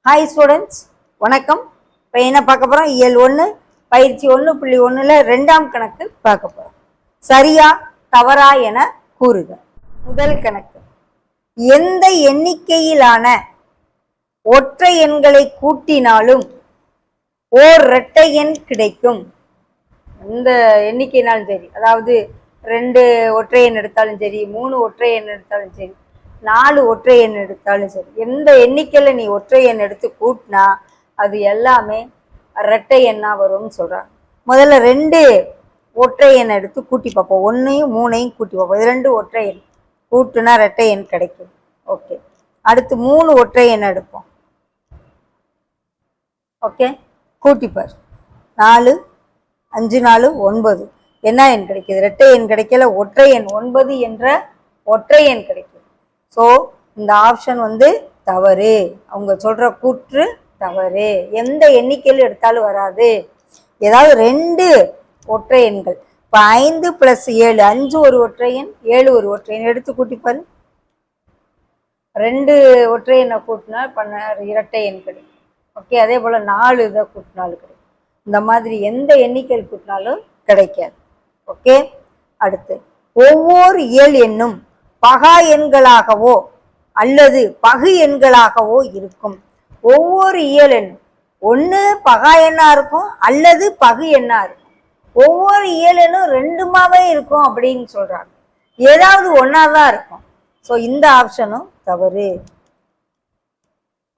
Hi students, வணக்கம். இப்போ என்ன பார்க்க போகிறோம்? இயல் 1 பயிற்சி 1.1ல் 2ஆம் கணக்கு பார்க்க போகிறோம். சரியா தவறா என கூறுக. முதல் கணக்கு, எந்த எண்ணிக்கையிலான ஒற்றை எண்களை கூட்டினாலும் ஓர் இரட்டை எண் கிடைக்கும். எந்த எண்ணிக்கைனாலும் சரி, அதாவது 2 ஒற்றை எண் எடுத்தாலும் சரி, 3 ஒற்றை எண் எடுத்தாலும் சரி, 4 ஒற்றை எண் எடுத்தாலும் சரி, எந்த எண்ணிக்கையில நீ ஒற்றை எண் எடுத்து கூட்டினா அது எல்லாமே இரட்டை எண்ணா வரும்னு சொல்றாங்க. முதல்ல 2 ஒற்றை எண் எடுத்து கூட்டி பார்ப்போம். 1ஐயும் 3ஐயும் கூட்டி பார்ப்போம். இது 2 ஒற்றை எண், கூட்டுனா இரட்டை எண் கிடைக்கும். ஓகே, அடுத்து 3 ஒற்றை எண் எடுப்போம். ஓகே, கூட்டிப்பார். 4 5 4 9 என்ன எண் கிடைக்குது? இரட்டை எண் கிடைக்கல, ஒற்றை எண் 9 என்ற ஒற்றை எண் கிடைக்குது. ஸோ இந்த ஆப்ஷன் தவறு. அவங்க சொல்ற கூற்று தவறு. எந்த எண்ணிக்கையில் எடுத்தாலும் வராது. ஏதாவது 2 ஒற்றை எண்கள், இப்போ 5 + 7, 5 ஒரு ஒற்றை எண், 7 ஒரு ஒற்றை எண், எடுத்து கூட்டிப்பாரு. 2 ஒற்றை எண்ணை கூட்டினா இரட்டை எண் கிடைக்கும். ஓகே, அதே போல் 4 இதை கூட்டினாலும் கிடைக்கும். இந்த மாதிரி எந்த எண்ணிக்கையில் கூட்டினாலும் கிடைக்காது. ஓகே, அடுத்து, ஒவ்வொரு இயல் எண்ணும் பகா எண்களாகவோ அல்லது பகு எண்களாகவோ இருக்கும். ஒவ்வொரு இயல் எண்ணும் ஒன்று பகா எண்ணா இருக்கும் அல்லது பகு எண்ணா இருக்கும். ஒவ்வொரு இயல் எண்ணும் 2மாவே இருக்கும் அப்படின்னு சொல்றாங்க. ஏதாவது ஒன்னாதான் இருக்கும். ஸோ இந்த ஆப்ஷனும் தவறு.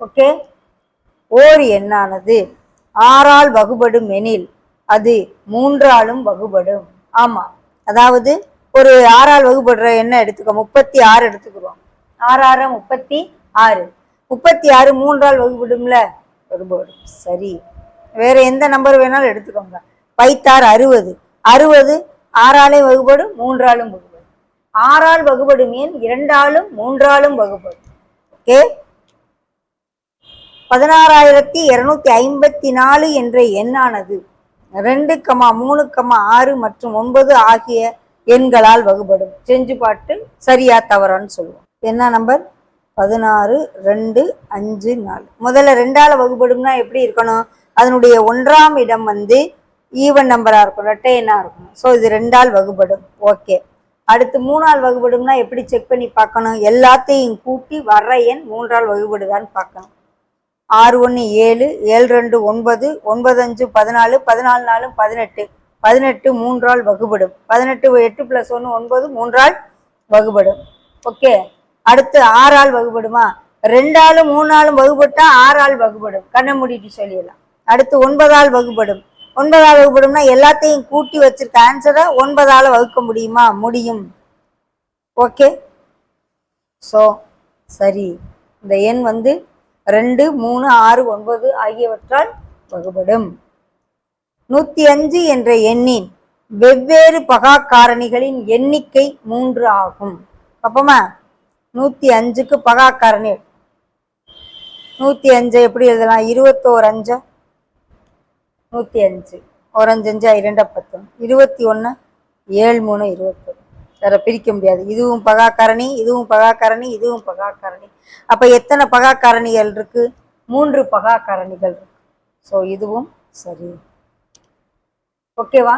ஓகே, ஓர் எண்ணானது 6ஆல் வகுபடும் எனில் அது 3ஆலும் வகுபடும். ஆமா, அதாவது ஒரு 6ஆல் வகுபடுற எண்ணை எடுத்துக்கோ, 36 எடுத்துக்கிறோம். 6 6 36, 36 3ஆல் வகுபடும்ல, வகுபடும். சரி, வேற எந்த நம்பர் வேணாலும் எடுத்துக்கோங்க. 60, 60 6ஆலே வகுபடும், 3ஆலும் வகுபடும். 6ஆல் வகுபடும் எண் 2ஆலும் 3ஆலும் வகுபடும். ஓகே, 16254 என்ற எண்ணானது 2, 3, 6 மற்றும் 9 ஆகிய எண்களால் வகுபடும். செஞ்சு பாட்டு சரியா தவறான்னு சொல்லுவோம். என்ன நம்பர்? 16 2 5 4. முதல்ல 2ஆல வகுபடும்னா எப்படி இருக்கணும்? அதனுடைய 1ஆம் இடம் ஈவன் நம்பரா இருக்கும், இரட்டை எண்ணா இருக்கும். ஸோ இது 2ஆல் வகுபடும். ஓகே, அடுத்து 3ஆல் வகுபடும்னா எப்படி செக் பண்ணி பார்க்கணும்? எல்லாத்தையும் கூட்டி வர்ற எண் 3ஆல் வகுபடுதான்னு பார்க்கணும். 6 1 7, 7 2 9, 9 5 14, 14 4 18, 18 3ஆல் வகுபடும். 18 8 + 1 9, 3ஆல் வகுபடும். ஓகே, அடுத்து 6ஆல் வகுபடுமா? 2ஆலும் 3ஆலும் வகுபட்டா 6ஆல் வகுபடும். கண்ணை மூடிட்டு சொல்லிடலாம். அடுத்து 9ஆல் வகுபடும். 9ஆல் வகுபடும்னா எல்லாத்தையும் கூட்டி வச்சிருக்க ஆன்சரை 9ஆல வகுக்க முடியுமா? முடியும். ஓகே, ஸோ சரி, இந்த எண் 2 3 6 9 ஆகியவற்றால் வகுபடும். 105 என்ற எண்ணின் வெவ்வேறு பகா காரணிகளின் எண்ணிக்கை 3 ஆகும். அப்பமா 105க்கு பகா காரணி 105 எப்படி எழுதலாம்? 21 5 105, 1 5 5 2 10, 21 7 3 21. வேற பிரிக்க முடியாது. இதுவும் பகா காரணி, இதுவும் பகா காரணி, இதுவும் பகா காரணி. அப்ப எத்தனை பகா காரணிகள் இருக்கு? 3 பகா காரணிகள் இருக்கு. ஸோ இதுவும் சரி. ஓகேவா?